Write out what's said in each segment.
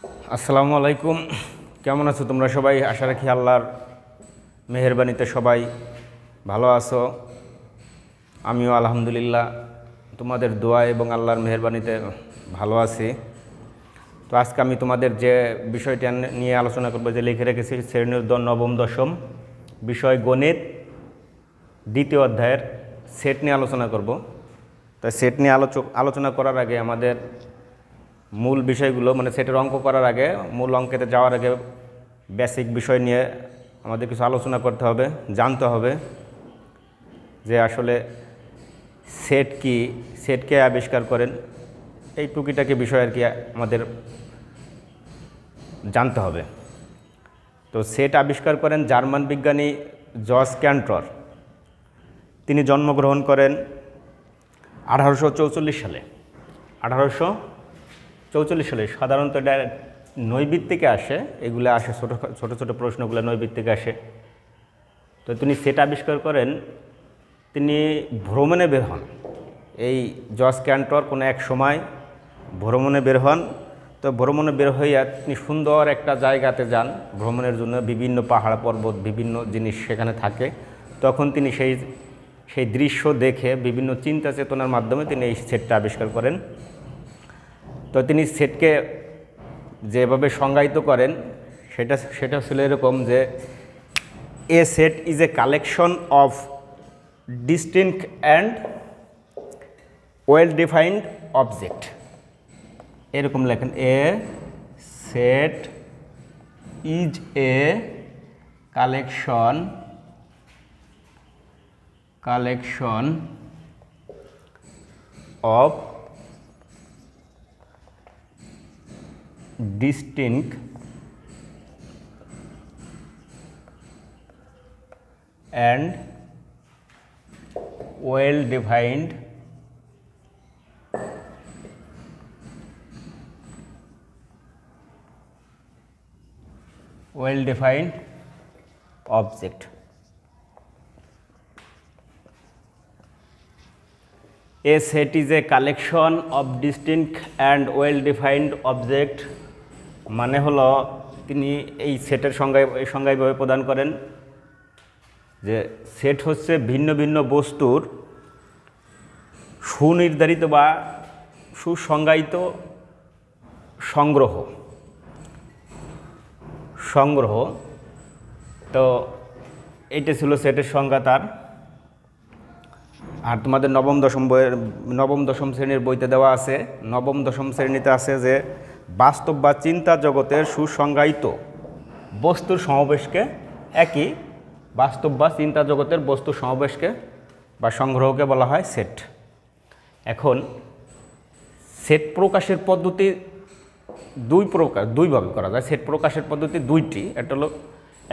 আসসালামু আলাইকুম। কেমন আছো তোমরা সবাই? আশা রাখি আল্লাহর মেহেরবানিতে সবাই ভালো আছো। আমিও আলহামদুলিল্লাহ তোমাদের দোয়া এবং আল্লাহর মেহেরবানিতে ভালো আছি। তো আজকে আমি তোমাদের যে বিষয়টা নিয়ে আলোচনা করব, যে লিখে রেখেছি, শ্রেণীর নবম দশম বিষয় গণিত দ্বিতীয় অধ্যায়ের সেট নিয়ে আলোচনা করব। তাই সেট নিয়ে আলোচনা করার আগে আমাদের মূল বিষয়গুলো, মানে সেটের অঙ্ক করার আগে, মূল অঙ্কেতে যাওয়ার আগে বেসিক বিষয় নিয়ে আমাদের কিছু আলোচনা করতে হবে, জানতে হবে যে আসলে সেট কি, সেটকে আবিষ্কার করেন, এই টুকিটাকি বিষয় আর কি আমাদের জানতে হবে। তো সেট আবিষ্কার করেন জার্মান বিজ্ঞানী জস ক্যান্টর। তিনি জন্মগ্রহণ করেন 1844 সালে। 1844 সালে। সাধারণত এটা নৈবিত্তিকে আসে, এগুলো আসে ছোটো ছোটো প্রশ্নগুলো নৈবিত্তিকে আসে। তো তিনি সেট আবিষ্কার করেন, তিনি ভ্রমণে বের হন। এই জস ক্যান্টর কোনো এক সময় ভ্রমণে বের হন। তো ভ্রমণে বের হইয়া তিনি সুন্দর একটা জায়গাতে যান ভ্রমণের জন্য। বিভিন্ন পাহাড় পর্বত, বিভিন্ন জিনিস সেখানে থাকে। তখন তিনি সেই দৃশ্য দেখে বিভিন্ন চিন্তা চেতনার মাধ্যমে তিনি এই সেটটা আবিষ্কার করেন। তো তিনি সেটকে যেভাবে সংজ্ঞায়িত করেন সেটা ছিল এরকম যে a set is a collection of distinct and well defined object. এরকম লেখেন, a set is a collection of distinct and well defined object. A set is a collection of distinct and well defined object মানে হলো, তিনি এই সেটের সংজ্ঞাভাবে প্রদান করেন যে সেট হচ্ছে ভিন্ন ভিন্ন বস্তুর সুনির্ধারিত বা সুসংজ্ঞায়িত সংগ্রহ। তো এইটা ছিল সেটের সংজ্ঞা তার। আর তোমাদের নবম দশম শ্রেণীর বইতে দেওয়া আছে, নবম দশম শ্রেণীতে আছে যে বাস্তব বা চিন্তা জগতের সুসংজ্ঞায়িত বস্তুর সমাবেশকে, একই বাস্তব বা চিন্তা জগতের বস্তুর সমাবেশকে বা সংগ্রহকে বলা হয় সেট। এখন সেট প্রকাশের পদ্ধতি দুইভাবে করা যায়। সেট প্রকাশের পদ্ধতি দুইটি।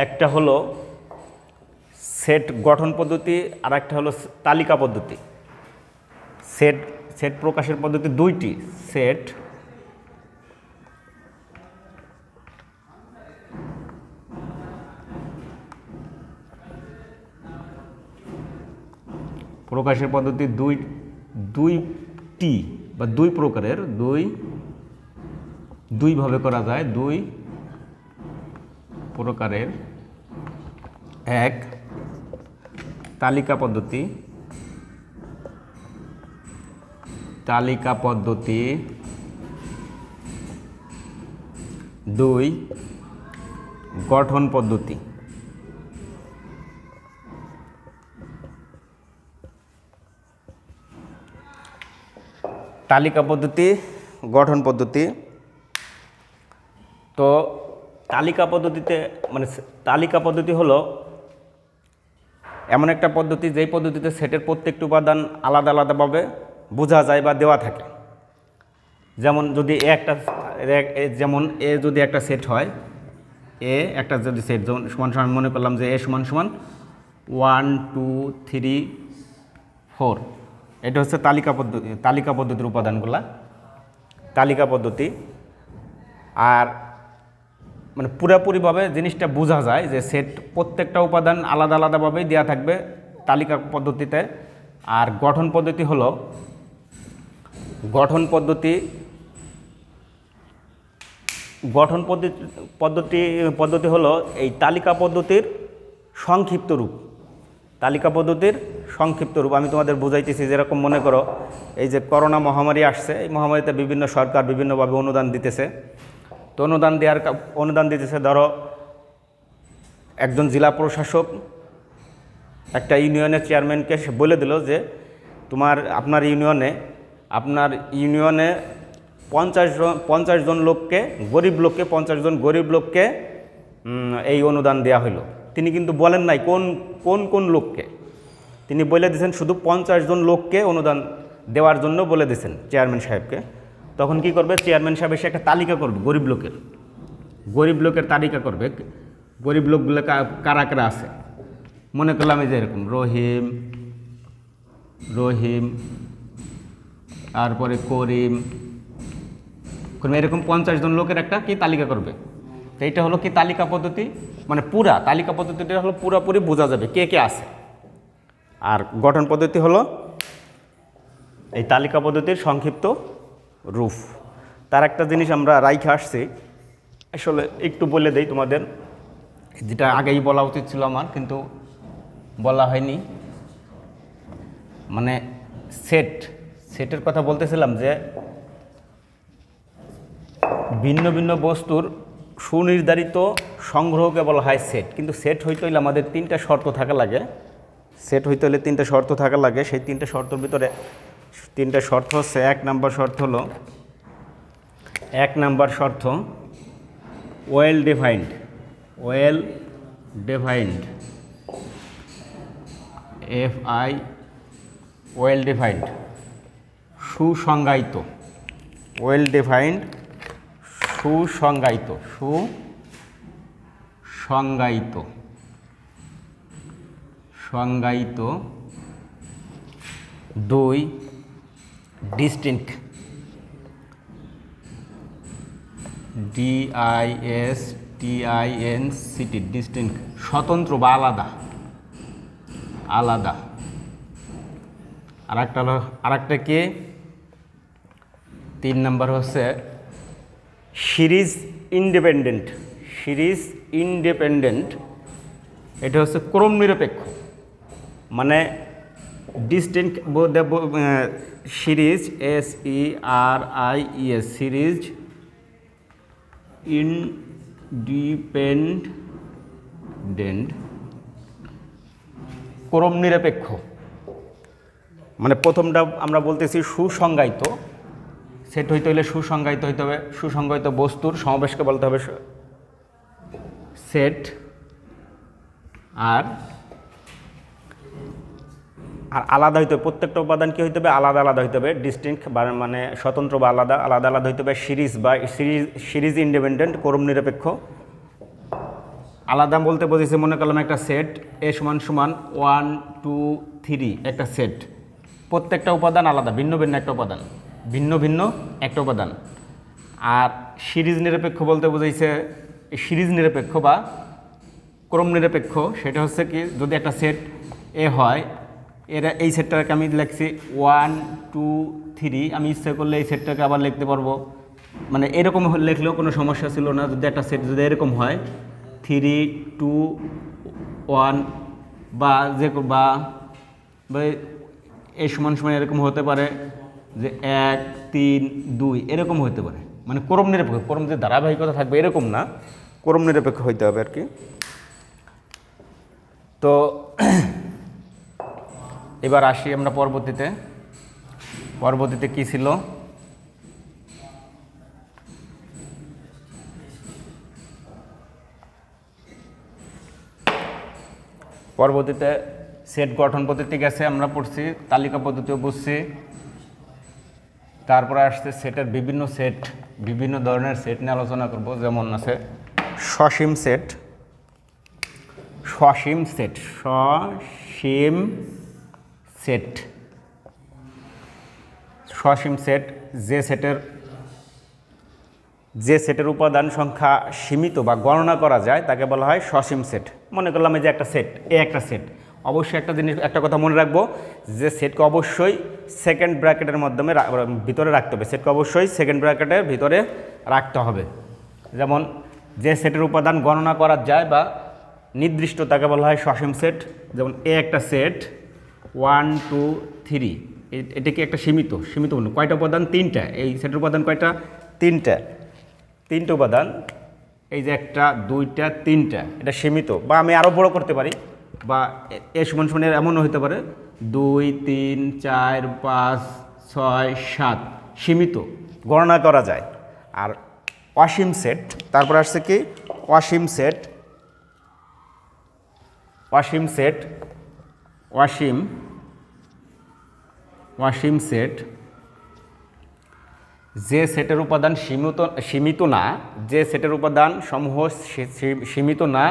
একটা হলো সেট গঠন পদ্ধতি, আর একটা হলো তালিকা পদ্ধতি। সেট প্রকাশের পদ্ধতি দুইটি। সেট প্রকাশের পদ্ধতি দুইটি বা দুই প্রকারের, দুইভাবে করা যায়। দুই প্রকারের, এক তালিকা পদ্ধতি, দুই গঠন পদ্ধতি। তালিকা পদ্ধতি, গঠন পদ্ধতি। তো তালিকা পদ্ধতি হলো এমন একটা পদ্ধতি যেই পদ্ধতিতে সেটের প্রত্যেকটি উপাদান আলাদা আলাদাভাবে বোঝা যায় বা দেওয়া থাকে। যেমন যদি যদি একটা সেট হয়, একটা যদি সেট যেমন সমান মনে করলাম যে এ সমান 1 2 3 4, এটা হচ্ছে তালিকা পদ্ধতির উপাদানগুলা, তালিকা পদ্ধতি। আর মানে পুরোপুরিভাবে জিনিসটা বোঝা যায় যে সেট প্রত্যেকটা উপাদান আলাদা আলাদাভাবেই দেওয়া থাকবে তালিকা পদ্ধতিতে। আর গঠন পদ্ধতি হলো, গঠন পদ্ধতি গঠন পদ্ধতি হলো এই তালিকা পদ্ধতির সংক্ষিপ্ত রূপ। তালিকা পদ্ধতির সংক্ষিপ্ত রূপ আমি তোমাদের বুঝাইতেছি। যেরকম মনে করো এই যে করোনা মহামারী আসছে, এই মহামারীতে বিভিন্ন সরকার বিভিন্নভাবে অনুদান দিতেছে। তো অনুদান দিতেছে, ধরো একজন জেলা প্রশাসক একটা ইউনিয়নের চেয়ারম্যানকে সে বলে দিল যে আপনার ইউনিয়নে 50 জন লোককে, গরিব লোককে 50 জন গরিব লোককে এই অনুদান দেওয়া হলো। তিনি কিন্তু বলেন নাই কোন লোককে, তিনি বলে দিয়েছেন শুধু 50 জন লোককে অনুদান দেওয়ার জন্য বলে দিয়েছেন চেয়ারম্যান সাহেবকে। তখন কি করবে চেয়ারম্যান সাহেব এসে একটা তালিকা করবে, গরিব লোকের তালিকা করবে। গরিব লোকগুলো কারা কারা আছে, মনে করলাম এই যে এরকম রহিম তারপরে করিম, এরকম 50 জন লোকের একটা কি তালিকা করবে। তো এইটা হলো কি তালিকা পদ্ধতি, মানে পুরা তালিকা পদ্ধতিটা হলো পুরাপুরি বোঝা যাবে কে কে আছে। আর গঠন পদ্ধতি হলো এই তালিকা পদ্ধতির সংক্ষিপ্ত রূপ। তার একটা জিনিস আমরা রাইখে আসছি, আসলে একটু বলে দেই তোমাদের, যেটা আগেই বলা উচিত ছিল আমার, কিন্তু বলা হয়নি। মানে সেটের কথা বলতেছিলাম যে ভিন্ন ভিন্ন বস্তুর সুনির্ধারিত সংগ্রহকে বলা হয় সেট। কিন্তু সেট হইতে হইলে আমাদের 3টা শর্ত থাকা লাগে। সেই 3টা শর্তের ভিতরে 3টা শর্ত হচ্ছে, 1 নম্বর শর্ত হলো ওয়েল ডিফাইন্ড, ওয়েল ডিফাইন্ড, সুসংজ্ঞায়িত, সংজ্ঞায়িত। 2 ডিস্টিংক্ট, ডিস্টিংক্ট, স্বতন্ত্র বা আলাদা। আরেকটা কি 3 নম্বর হচ্ছে সিরিজ ইন্ডিপেন্ডেন্ট। এটা হচ্ছে ক্রম নিরপেক্ষ, মানে ডিস্টিংক্ট সিরিজ সিরিজ ইন্ডিপেন্ডেন্ট, ক্রম নিরপেক্ষ। মানে প্রথমটা আমরা বলতেছি সুসংজ্ঞায়িত, সেট হইতে হইলে সুসংজ্ঞায়িত হইতে হবে, সুসংজ্ঞায়িত বস্তুর সমাবেশকে বলতে হবে সেট। আর আলাদা হইতে হবে, প্রত্যেকটা উপাদান কি হইতে হবে, আলাদা হইতে হবে, ডিস্টিংক্ট মানে স্বতন্ত্র বা আলাদা হইতে হবে। সিরিজ ইন্ডিপেন্ডেন্ট, ক্রম নিরপেক্ষ। আলাদা বলতে বুঝেছি, মনে করলাম একটা সেট A = 1 2 3 একটা সেট, প্রত্যেকটা উপাদান আলাদা, ভিন্ন ভিন্ন একটা উপাদান। আর সিরিজ নিরপেক্ষ বলতে বুঝাইছে, সিরিজ নিরপেক্ষ বা ক্রম নিরপেক্ষ, সেটা হচ্ছে কি যদি একটা সেট এ হয়, এই সেটটাকে আমি লিখছি 1 2 3, আমি ইচ্ছা করলে এই সেটটাকে আবার লিখতে পারবো, মানে এরকম লিখলেও কোনো সমস্যা ছিল না। যদি একটা সেট যদি এরকম হয় 3 2 1 বা A = এরকম হতে পারে যে 1 3 2 এরকম হতে পারে, মানে ক্রম নিরপেক্ষ। ক্রম যে ধারাবাহিকতা থাকবে এরকম না, ক্রম নিরপেক্ষ হইতে হবে আর কি। তো এবার আসি আমরা পরবর্তীতে কি ছিল, পরবর্তীতে সেট গঠন পদ্ধতি গেছে, আমরা পড়ছি, তালিকা পদ্ধতিও বুঝছি। তারপরে আসছে সেটের বিভিন্ন ধরনের সেট নিয়ে আলোচনা করব। যেমন আছে সসীম সেট, যে সেটের উপাদান সংখ্যা সীমিত বা গণনা করা যায় তাকে বলা হয় সসীম সেট। মনে করলাম এই যে একটা সেট, অবশ্যই একটা কথা মনে রাখবো যে সেটকে অবশ্যই সেকেন্ড ব্র্যাকেটের ভিতরে রাখতে হবে। যেমন যে সেটের উপাদান গণনা করা যায় বা নির্দিষ্ট তাকে বলা হয় সসীম সেট। যেমন এ একটা সেট 1 2 3, এটা কি একটা সীমিত কয়টা উপাদান? 3টা। এই সেটের উপাদান কয়টা? 3টে উপাদান। এই যে 1টা 2টা 3টা, এটা সীমিত। বা আমি আরও বড় করতে পারি, বা এ সমান সমান এমনও হতে পারে 2 3 4 5 6 7, সীমিত, গণনা করা যায়। আর অসীম সেট, তারপর আসছে কি অসীম সেট। অসীম সেট যে সেটের উপাদান সীমিত না, যে সেটের উপাদান সমূহ সীমিত না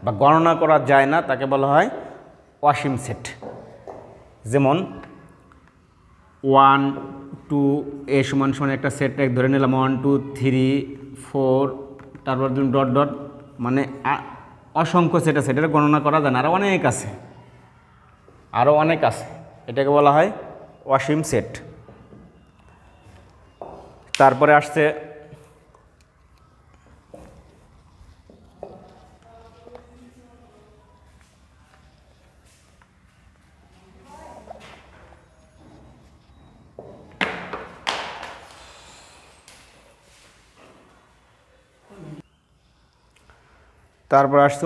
বা গণনা করা যায় না, তাকে বলা হয় অসীম সেট। যেমন 1 2 এ সমান সমান একটা সেট ধরে নিলাম 1 2 3 4, তারপর ডট ডট, মানে অসংখ্য সেট আছে, এটা গণনা করা যায় না, আরও অনেক আছে, এটাকে বলা হয় অসীম সেট। তারপরে আসছে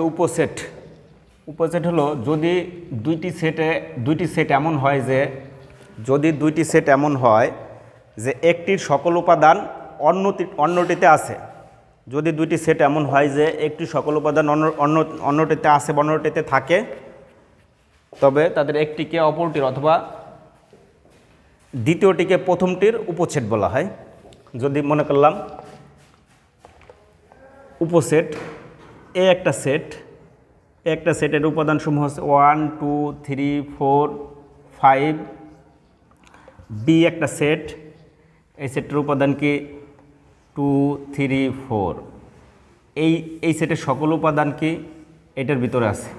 উপসেট। উপসেট হলো যদি দুইটি সেট এমন হয় যে, একটির সকল উপাদান অন্যটিতে আছে। যদি দুইটি সেট এমন হয় যে একটি সকল উপাদান অন্যটিতে আছে বা অন্যটিতে থাকে, তবে তাদের একটিকে অপরটির অথবা দ্বিতীয়টিকে প্রথমটির উপসেট বলা হয়। যদি মনে করলাম উপসেট একটা সেটের উপাদানসমূহ হচ্ছে 1 2 3 4 5, বি একটা সেট, এই সেটের উপাদান কি 2 3 4, এই সেটের সকল উপাদান কি এটার ভিতরে আছে।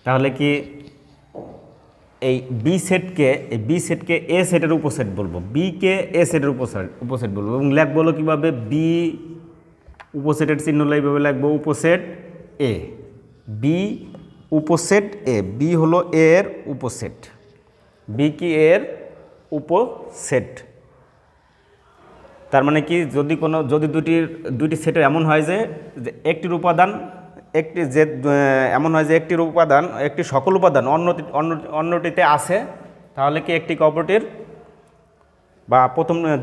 তাহলে কি এই বি সেটকে এ সেটের উপসেট বলবো, বিকে এ সেটের উপসেট বলবো, এবং লিখবো কীভাবে? বি উপসেটের চিহ্ন এইভাবে লিখবো, উপসেট এ, বি উপসেট এ, বি হলো এর উপসেট, বি কি এর উপসেট। তার মানে কি যদি দুটি সেটের এমন হয় যে একটির উপাদান একটি সকল উপাদান অন্যটিতে আছে, তাহলে কি একটি অপরটির বা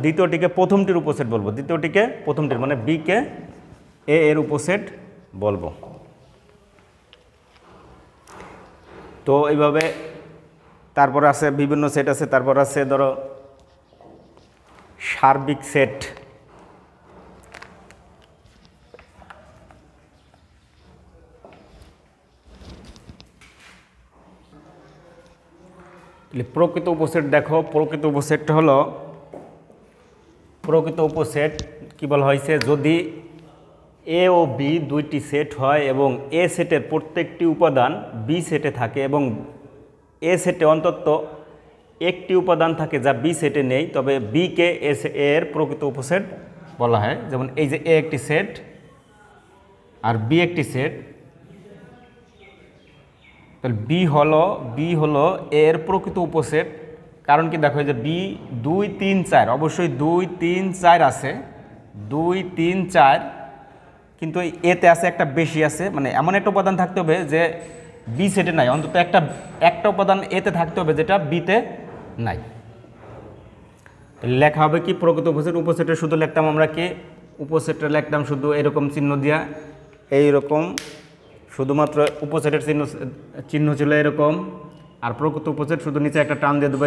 দ্বিতীয়টিকে প্রথমটির উপসেট বলবো, দ্বিতীয়টিকে প্রথমটির, মানে বিকে এ এর উপসেট বলবো। তো এইভাবে তারপর আছে বিভিন্ন সেট আছে। তারপর আছে ধরো সার্বিক সেট। প্রকৃত উপসেট দেখো, প্রকৃত উপসেট কি বলা হয়েছে? যদি এ ও বি দুইটি সেট হয় এবং এ সেটের প্রত্যেকটি উপাদান বি সেটে থাকে এবং এ সেটে অন্তত একটি উপাদান থাকে যা বি সেটে নেই, তবে বিকে এর প্রকৃত উপসেট বলা হয়। যেমন এই যে এ একটি সেট আর বি একটি সেট, তাহলে বি হলো এর প্রকৃত উপসেট। কারণ কি দেখো, যে বি 2 3 4, অবশ্যই 2 3 4 আছে, 2 3 4, কিন্তু এতে আছে একটা বেশি আছে, মানে এমন একটা উপাদান থাকতে হবে যে বি সেটে নাই, অন্তত একটা উপাদান এতে থাকতে হবে যেটা বিতে নাই। লেখা হবে কি প্রকৃত উপসেট? উপসেটে শুধু লিখতাম আমরা কি, উপসেটটা লিখতাম শুধু এরকম চিহ্ন দিয়া, এইরকম, শুধুমাত্র উপসেটের চিহ্ন ছিল এরকম, আর প্রকৃত উপসেট শুধু নিচে একটা টান দিয়ে দেবো,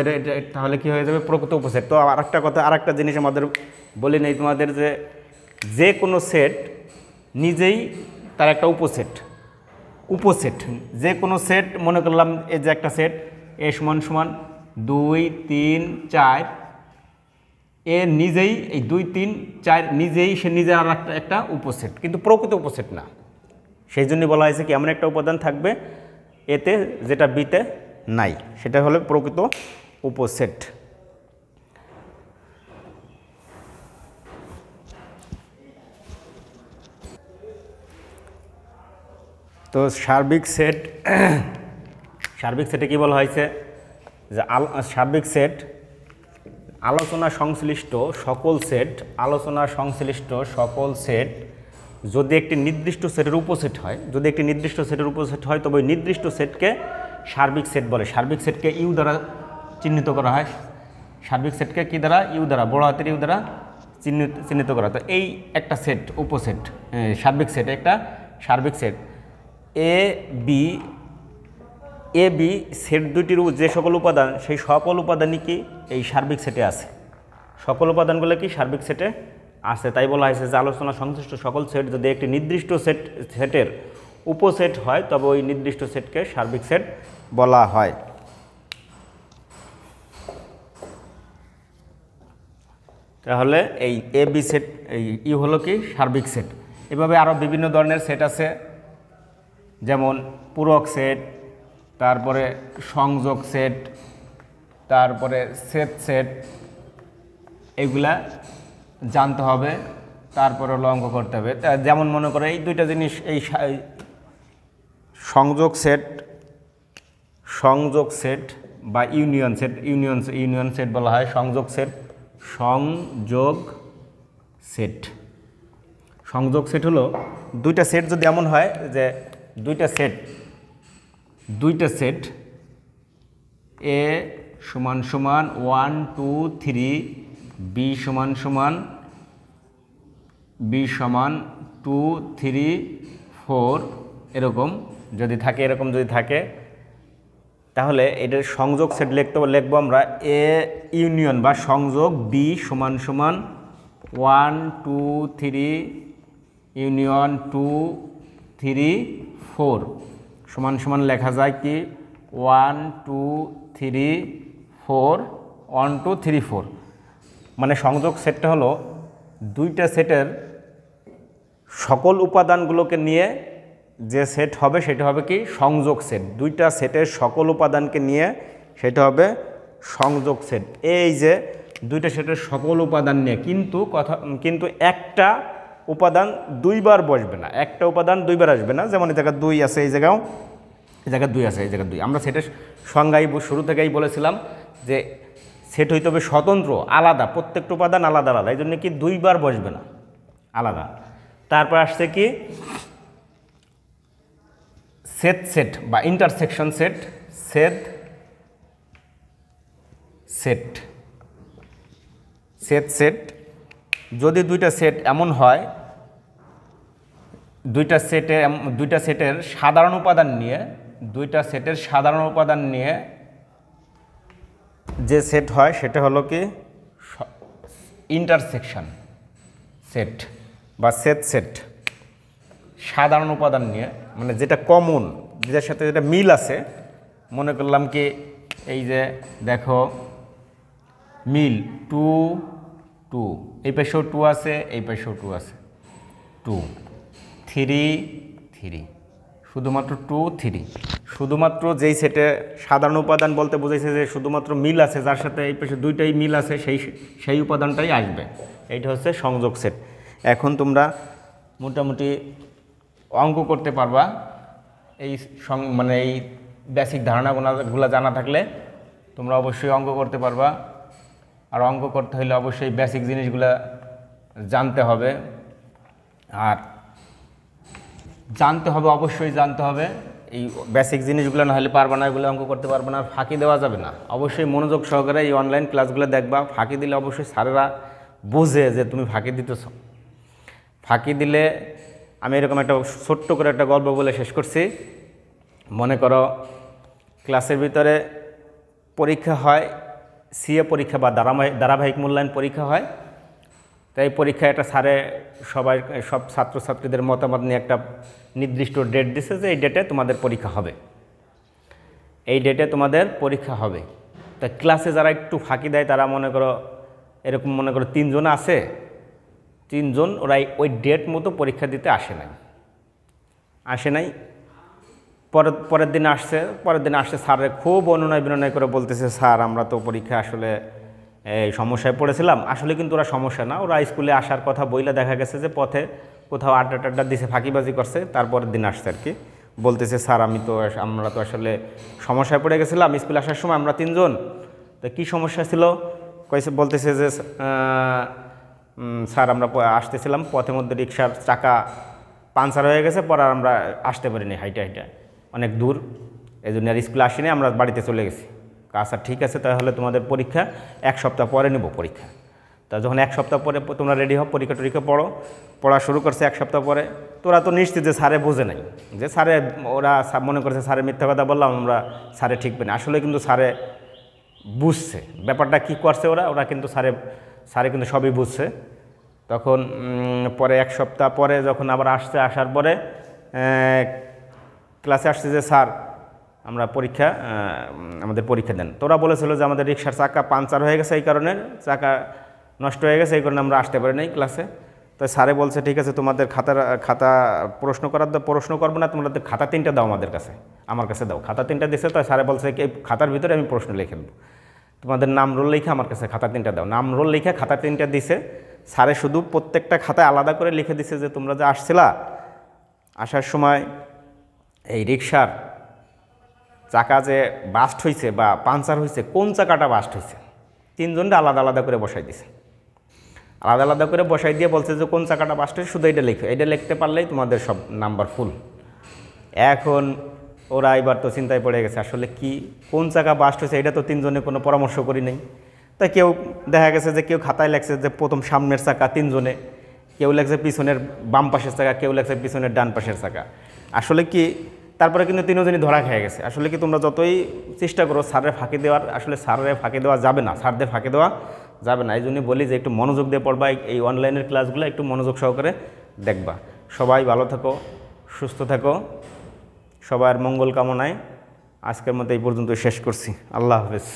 তাহলে কি হয়ে যাবে? প্রকৃত উপসেট। তো আরেকটা জিনিস আমাদের বলি নেই তোমাদের, যে কোনো সেট নিজেই তার একটা উপসেট। যে কোনো সেট, মনে করলাম এই যে একটা সেট এ সমান সমান 2 3 4, এ নিজেই এই 2 3 4 সে নিজের আর একটা উপসেট, কিন্তু প্রকৃত উপসেট না। সেই জন্যই বলা হয়েছে কি এমন একটা উপাদান থাকবে এতে যেটা বিতে নাই, সেটা হলো প্রকৃত উপসেট। তো সার্বিক সেটে কি বলা হয়েছে যে সার্বিক সেট আলোচনা সংশ্লিষ্ট সকল সেট যদি একটি নির্দিষ্ট সেটের উপসেট হয় তবে ওই নির্দিষ্ট সেটকে সার্বিক সেট বলে। সার্বিক সেটকে ইউ দ্বারা চিহ্নিত করা হয়। সার্বিক সেটকে কি দ্বারা? ইউ দ্বারা, বড় হাতের ইউ দ্বারা চিহ্নিত করা। তো এই একটা সেট, উপসেট সার্বিক সেট, একটা সার্বিক সেট এ বি সেট দুইটির যে সকল উপাদান, সেই সকল উপাদানই কি এই সার্বিক সেটে আছে। সকল উপাদানগুলো কি সার্বিক সেটে আছে। তাই বলা হয়েছে যে আলোচনা সংশ্লিষ্ট সকল সেট যদি একটি নির্দিষ্ট সেটের উপসেট হয় তবে ওই নির্দিষ্ট সেটকে সার্বিক সেট বলা হয়। তাহলে এই এ বি সেট, এই ই হলো কি সার্বিক সেট। এভাবে আরও বিভিন্ন ধরনের সেট আছে, যেমন পূরক সেট, তারপরে সংযোগ সেট, তারপরে সেট, এগুলা জানতে হবে, তারপরে হলো অঙ্ক করতে হবে। যেমন মনে করে এই দুইটা জিনিস, এই সংযোগ সেট বা ইউনিয়ন সেট বলা হয়। সংযোগ সেট হলো দুইটা সেট যদি এমন হয় যে দুইটা সেট এ সমান 1 2 3, বি সমান 2 3 4 এরকম যদি থাকে তাহলে এটার সংযোগ সেট লিখবো আমরা এ ইউনিয়ন বা সংযোগ বি সমান 1 2 3 ইউনিয়ন 2 3 4 সমান লেখা যায় কি 1 2 3 4 1 2 3 4। মানে সংযোগ সেটটা হলো দুইটা সেটের সকল উপাদানগুলোকে নিয়ে যে সেট হবে সেটা হবে কি সংযোগ সেট। দুইটা সেটের সকল উপাদানকে নিয়ে সেটা হবে সংযোগ সেট। এই যে দুইটা সেটের সকল উপাদান নিয়ে, কিন্তু একটা উপাদান দুইবার বসবে না, একটা উপাদান দুইবার আসবে না। যেমন এই জায়গায় 2 আছে, এই জায়গায় 2 আছে, এই জায়গায় 2। আমরা সেটের সংজ্ঞায় শুরু থেকেই বলেছিলাম যে সেট হইতে হবে স্বতন্ত্র, আলাদা, প্রত্যেকটা উপাদান আলাদা। এই জন্য কি দুইবার বসবে না, আলাদা। তারপর আসছে কি সেট বা ইন্টারসেকশন সেট যদি দুইটা সেট এমন হয়, দুইটা সেটের সাধারণ উপাদান নিয়ে যে সেট হয় সেটা হলো কি ইন্টারসেকশন সেট বা সেট। সাধারণ উপাদান নিয়ে মানে যেটা কমন, যেটার সাথে যেটা মিল আছে। মনে করলাম কি এই যে দেখো মিল 2 2, এই পাশেও 2 আছে, এই পাশেও 2 আছে, 2 3 3, শুধুমাত্র 2 3। শুধুমাত্র যেই সেটে সাধারণ উপাদান বলতে বোঝাইছে যে শুধুমাত্র মিল আছে, যার সাথে এই পাশে দুইটাই মিল আছে, সেই উপাদানটাই আসবে। এইটা হচ্ছে সংযোগ সেট। এখন তোমরা মোটামুটি অঙ্ক করতে পারবা এই মানে এই বেসিক ধারণাগুলো জানা থাকলে তোমরা অবশ্যই অঙ্ক করতে পারবা। আর অঙ্ক করতে হলে অবশ্যই বেসিক জিনিসগুলো জানতে হবে, আর অবশ্যই জানতে হবে। এই বেসিক জিনিসগুলো না হলে পারবা না, এগুলো অঙ্ক করতে পারবে না। আর ফাঁকি দেওয়া যাবে না। অবশ্যই মনোযোগ সহকারে এই অনলাইন ক্লাসগুলো দেখবা। ফাঁকি দিলে অবশ্যই স্যারেরা বোঝে যে তুমি ফাঁকি দিতেছ। ফাঁকি দিলে, আমি এরকম একটা ছোট্ট করে একটা গল্প বলে শেষ করছি। মনে করো ক্লাসের ভিতরে পরীক্ষা হয়, সিএ পরীক্ষা বা ধারাবাহিক মূল্যায়ন পরীক্ষা হয়। তাই পরীক্ষায় একটা স্যারে সব ছাত্রছাত্রীদের মতামত নিয়ে একটা নির্দিষ্ট ডেট দিছে যে এই ডেটে তোমাদের পরীক্ষা হবে, তাই ক্লাসে যারা একটু ফাঁকি দেয় তারা মনে করো 3 জন আছে, 3 জন ওরা ওই ডেট মতো পরীক্ষা দিতে আসে নাই। পরের দিন আসছে স্যারের খুব বিনয় করে বলতেছে, স্যার আমরা তো পরীক্ষা আসলে এই সমস্যায় পড়েছিলাম। আসলে কিন্তু ওরা সমস্যা না, ওরা স্কুলে আসার কথা বইলে দেখা গেছে যে পথে কোথাও আড্ডা দিছে, ফাঁকিবাজি করছে, তারপরের দিন আসছে আর কি। বলতেছে স্যার আমরা তো আসলে সমস্যায় পড়ে গেছিলাম স্কুলে আসার সময় আমরা 3 জন। তো কী সমস্যা ছিল বলতেছে যে স্যার আমরা আসতেছিলাম পথের মধ্যে রিক্সার চাকা পাঞ্চার হয়ে গেছে, পরে আর আমরা আসতে পারিনি, হাইটা অনেক দূর, এই জন্য আর স্কুলে আসিনি, আমরা বাড়িতে চলে গেছি। আচ্ছা ঠিক আছে, তাহলে তোমাদের পরীক্ষা 1 সপ্তাহ পরে নেব পরীক্ষা। তা যখন 1 সপ্তাহ পরে তোমরা রেডি হও, পরীক্ষা পড়া শুরু করছে 1 সপ্তাহ পরে, তোরা তো নিশ্চিত যে স্যারে বোঝে নাই, যে ওরা মনে করছে স্যারে মিথ্যা কথা বললাম আমরা, স্যারে ঠিক পেনি। আসলে কিন্তু স্যারে বুঝছে ব্যাপারটা কী করছে ওরা কিন্তু স্যারে কিন্তু সবই বুঝছে। তখন পরে 1 সপ্তাহ পরে যখন আবার আসার পরে ক্লাসে আসছে যে স্যার আমরা আমাদের পরীক্ষা দেন। তোরা বলেছিল যে আমাদের রিক্সার চাকা পাঞ্চার হয়ে গেছে, এই কারণে চাকা নষ্ট হয়ে গেছে, এই কারণে আমরা আসতে পারি নাই ক্লাসে। তো স্যারে বলছে ঠিক আছে তোমাদের খাতা প্রশ্ন করবো না, তোমাদের খাতা 3টা দাও আমার কাছে দাও। খাতা 3টা দিছে। তো স্যারে বলছে এই খাতার ভিতরে আমি প্রশ্ন লিখে দেবো, তোমাদের নাম রোল লিখে আমার কাছে খাতা 3টা দাও। নাম রোল লিখে খাতা 3টা দিছে। স্যারে শুধু প্রত্যেকটা খাতায় আলাদা করে লিখে দিছে যে তোমরা যে আসছিলা, আসার সময় এই রিক্সার চাকা যে বাস্ট হয়েছে বা পাঞ্চার হয়েছে, কোন চাকাটা বাস্ট হয়েছে 3 জনটা আলাদা আলাদা করে বসাই দিছে। আলাদা আলাদা করে বসাই দিয়ে বলছে যে কোন চাকাটা বাস্ট হয়েছে শুধু এটা লিখতে পারলেই তোমাদের সব নাম্বার ফুল। এখন ওরা এবার তো চিন্তায় পড়ে গেছে, আসলে কোন চাকা বাস্ট হয়েছে এটা তো 3 জনে কোনো পরামর্শ করি নাই। তাই কেউ দেখা গেছে যে কেউ খাতায় লেখছে যে প্রথম সামনের চাকা 3 জনে, কেউ লেখছে পিছনের বাম পাশের চাকা, কেউ লেখছে পিছনের ডান পাশের চাকা। আসলে তারপরে কিন্তু 3 জনই ধরা খেয়ে গেছে। আসলে তোমরা যতই চেষ্টা করো স্যারের ফাঁকি দেওয়ার, আসলে স্যারের ফাঁকি দেওয়া যাবে না, স্যারদের ফাঁকি দেওয়া যাবে না। এই জন্যই বলি যে একটু মনোযোগ দিয়ে পড়বা, এই অনলাইনের ক্লাসগুলো একটু মনোযোগ সহকারে দেখবা। সবাই ভালো থাকো, সুস্থ থাকো, সবার মঙ্গল কামনায় আজকের মতো এই পর্যন্ত শেষ করছি। আল্লাহ হাফেজ।